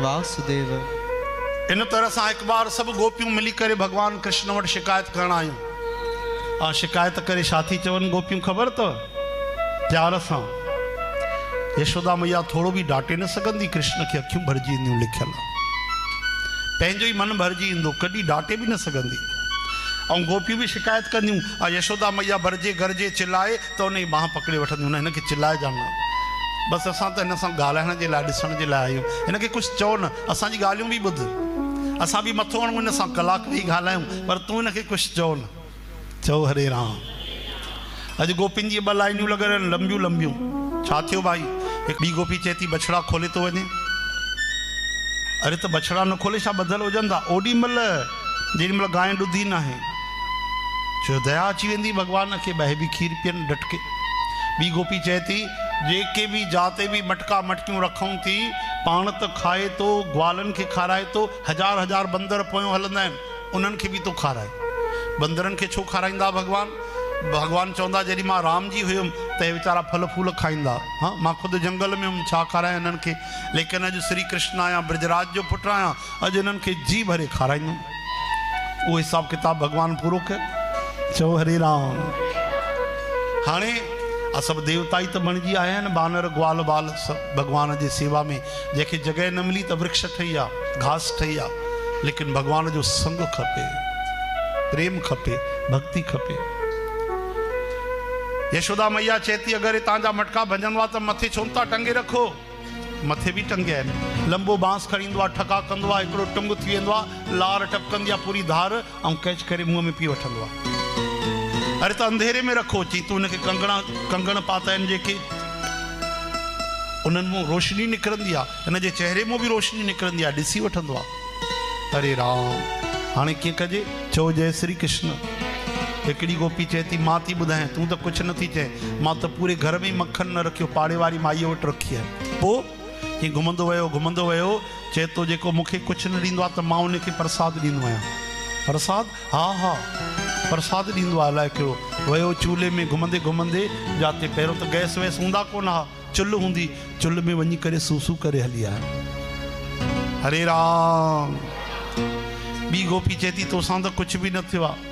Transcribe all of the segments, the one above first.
वासुदेव। इन तरह से एक बार सब गोपियों मिली करे भगवान कृष्ण वट शिकायत करण आयूं। आ शिकायत करे साथी चवन गोपियों खबर तो प्यार सां यशोदा मैया थोड़ो भी डांटे न सकंदी कृष्ण के अखियूं भरजी ईंदियूं लिखियल पंहिंजो ई मन भरजी ईंदो कॾहिं डांटे भी न सकंदी। ऐं गोपियूं भी शिकायत कंदियूं आ यशोदा मैया भरजे गरजे चिल्लाए तो उन जी बाह पकड़े वठंदियूं न हिनखे चिल्लाए जाना बस असां त हिन सां ॻाल्हाइण जे लाइ ॾिसण जे लाइ आहियूं हिनखे कुझु चओ न असांजी ॻाल्हियूं बि ॿुध असां बि मथो हणूं हिन सां कलाक बि ॻाल्हायूं पर तूं हिनखे कुझु चओ न चओ हरे राम। अॼु गोपियुनि जी ॿ लाइनियूं लॻल आहिनि लंबियूं लंबियूं छा थियो भाई हिकु ॿी गोपी चए थी बछड़ा खोले थो वञे अरे त बछड़ा न खोले छा ॿधल हुजनि था ओॾी महिल जेॾी महिल गांइ ॾुधी न आहे छो दया अची वेंदी भॻवान खे ॿाहिरि बि खीर पीअनि डटके। ॿी गोपी चए थी जेके भी जाते भी मटका मटकियूं रखूं थी पाण त खाए तो ग्वालनि खे खाराए तो हज़ार हज़ार बंदर पोयों हलंदा आहिनि उन्हनि खे बि तो खाराए बंदरनि खे छो खाराईंदा भगवान भगवान चवंदा जॾहिं मां राम जी हुयुमि त हे वीचारा फल फूल खाईंदा हाँ मां ख़ुदि जंगल में हुउमि छा खारायां हिननि खे लेकिन अॼु श्री कृष्ण आहियां ब्रजराज जो पुटु आहियां अॼु हिननि खे जी भरे खाराईंदुमि उहो हिसाब किताब भगवान पूरो कयो। चओ हरे राम। हाणे सब देवता ही तो बणिजी आया आहिनि बानर ग्वाल बाल सब भगवान जी सेवा में जंहिंखे जगह न मिली तो वृक्ष ठही आहे घास ठही आहे लेकिन भगवान जो संग खपे प्रेम खपे भक्ति खपे। यशोदा मैया चेती अगर तव्हांजा मटका भंजंदो आहे त मथे छो था टंगे रखो मथे भी टंगिया आहिनि लंबो बांस खणी ईंदो आहे ठका कंदो आहे हिकिड़ो टुंग थी वेंदो आहे लार टपकंदी आहे पूरी धार ऐं कैच करे मुंहं में पी वठंदो आहे। अरे तो अंधेरे में रखो ची तू उनके कंगण पाता आहिनि जेके उन्हनि मां रोशनी निकिरंदी आहे हिन जे चेहरे मां भी रोशनी निकिरंदी आहे ॾिसी वठंदो आहे। हरे राम। हाणे कीअं कजे चओ जय श्री कृष्ण। हिकिड़ी गोपी चए थी मां थी ॿुधाए तूं त कुझु नथी चए मां त पूरे घर में मक्खन न रखियो पाड़े वारी माईअ वटि रखी आहे पोइ हीअं घुमंदो वियो चए थो जेको मूंखे कुझु न ॾींदो आहे त मां उनखे प्रसाद ॾींदो आहियां। प्रसाद हा हा प्रसाद ॾींदो आहे अलाए कहिड़ो वियो चूल्हे में घुमंदे घुमंदे जाते पहिरियों त गैस वैस हूंदा कोन हा चुल्ह हूंदी चुल्ह में वञी करे सूसू करे हली आहे। हरे राम। ॿी गोपी चए थी तोसां त कुझु बि न थियो आहे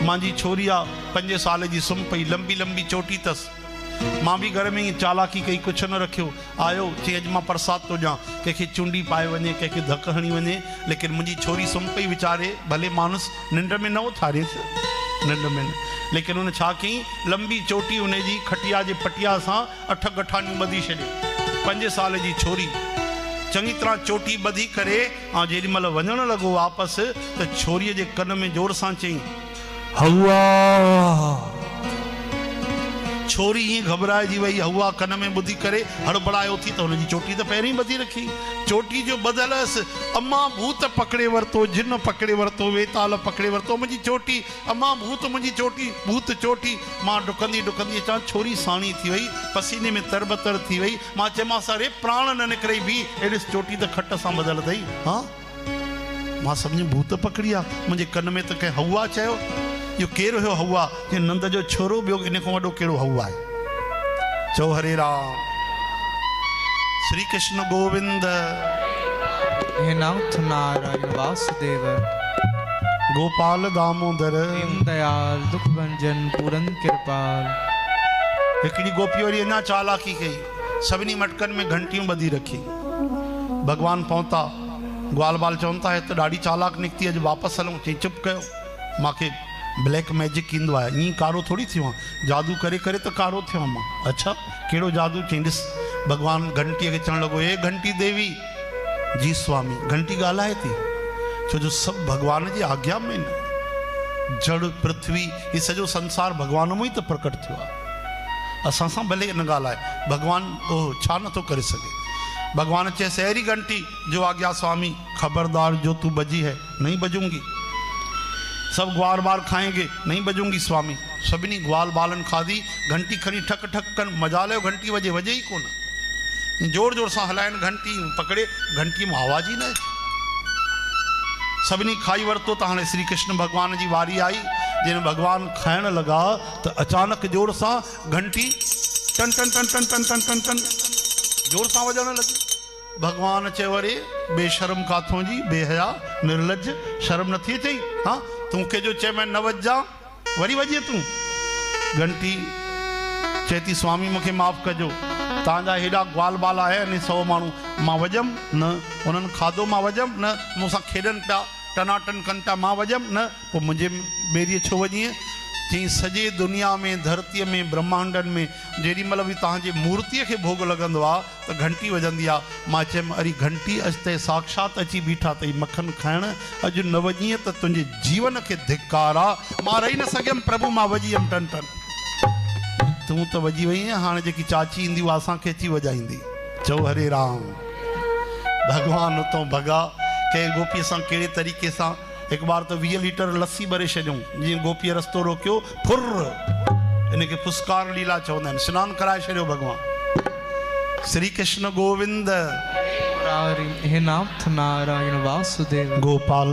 मुंहिंजी छोरी आहे 5 साल जी सुम्ही पई लंबी लंबी चोटी अथसि मां भी घर में ईअं चालाकी कई कुझु न रखियो आयो चई अॼु मां प्रसाद थो ॾियां कंहिंखे चुंडी पाए वञे कंहिंखे धक हणी वञे लेकिन मुंहिंजी छोरी सुम्ही पई वीचारे भले मानुस निंड में न उथारेसि निंड में न लेकिन उन छा कई लंबी चोटी उन जी खटिया जे पटिया सां 8 गठानियूं ॿधी छॾे 5 साल जी छोरी चङी तरह चोटी ॿधी करे ऐं जेॾी महिल वञणु लॻो वापसि त छोरीअ जे कन में जोर सां चई हवा छोरी ईअं घबराइजी वई हवा कन में ॿुधी करे हड़बड़ायो थी त हुनजी चोटी त पहिरीं ॿधी रखी चोटी जो ॿधलसि अम्मा भूत पकड़े वरितो जिन पकड़े वरितो वेताल पकड़े वरितो मुंहिंजी चोटी अम्मा भूत मुंहिंजी चोटी भूत चोटी मां डुकंदी डुकंदी अचां छोरी साणी थी वई पसीने में तरबतर थी वई मां चयोमांसि अरे प्राण न निकिरे बि एॾिस चोटी त खट सां ॿधल अथई हा मां सम्झी भूत पकड़ी आहे मुंहिंजे कन में त कंहिं हवा चयो इहो केरु हुयो हवा कि नंद जो छोरो ॿियो इन खां वॾो कहिड़ो हवा आहे। चओ हरे राम। श्री कृष्ण गोविंद हे नाथ नारायण वासुदेव गोपाल दामोदर दीन दयाल दुख भंजन पूरन कृपाल। हिकिड़ी गोपी वरी अञा चालाकी कई सभिनी मटकनि में घंटियूं ॿधी रखी भगवान पहुता ग्वाल बाल चवनि था त ॾाढी चालाक निकिती अॼु वापसि हलूं चई चुप कयो मूंखे ब्लैक मैजिक ईंदो आहे ईअं कारो थोड़ी थियो आहे जादू करे करे त कारो थियो आहे मां अच्छा कहिड़ो जादू चई ॾिस भगवान घंटीअ खे चवणु लॻो हे घंटी देवी जी स्वामी घंटी ॻाल्हाए थी छो जो सभु भगवान जी आज्ञा में न जड़ पृथ्वी ये सॼो संसार भगवान में ही त प्रकट थियो आहे असां सां भले न ॻाल्हाए भगवान ओह छा नथो करे सघे भगवान चयसि अहिड़ी घंटी जो आज्ञा स्वामी खबरदार जो तू बजी है नहीं बजूंगी सब ग्वार बार खाएंगे नहीं बजूंगी स्वामी सभिनी ग्वाल बालन खाधी घंटी खणी ठक ठक कन मजा लियो घंटी वजे वजे ही कोन जोर जोर सां हलाइनि घंटी पकड़े घंटी में आवाज़ ही न सभिनी खाई वरतो त हाणे श्री कृष्ण भगवान जी वारी आई जिन भगवान खाइण लगा तो अचानक जोर सां घंटी टन टन टन टन टन टन टन टन जोर सां वजण लगी भगवान चयो अरे बेशरम काथों जी, बेहया निर्लज, शर्म नथी अचई? हाँ तूं कंहिंजो चए मैं न वॼा वरी वॼे तूं। घंटी चेती स्वामी मूंखे माफ़ कजो, तव्हांजा हेॾा ग्वाल बाल आया आहिनि 100 माण्हू, मां वॼमि न? उन्हनि खाधो मां वॼमि न? मूंसां खेॾनि पिया टनाटन कनि पिया मां वॼमि न? पोइ मुंहिंजे ॿेड़ीअ छो वॼीअ? चई सॼे दुनिया में धरतीअ में ब्रह्मांडनि में जेॾी महिल बि तव्हांजे मूर्तीअ खे भोग लॻंदो आहे त घंटी वॼंदी आहे। मां चयमि अरे घंटी अॼु त साक्षात अची बीठा अथई मक्खन खाइण, अॼु न वॼीअ त तुंहिंजे जीवन खे धिक्कार आहे। मां रही न सघियमि प्रभु, मां वॼी वियमि टन टन। तूं त वॼी वई आहीं, हाणे जेकी चाची ईंदी उहा असांखे अची वॼाईंदी। चओ हरे राम। भॻवान उतां भॻा कंहिं गोपीअ सां कहिड़े तरीक़े सां, हिकु बार त 20 लीटर लस्सी भरे छॾियऊं, जीअं गोपीअ रस्तो रोकियो फुर, इनखे फुस्कार लीला चवंदा आहिनि, सनानु कराए छॾियो भॻवान। श्री कृष्ण गोविंद हे नाथ नारायण वासुदेव गोपाल।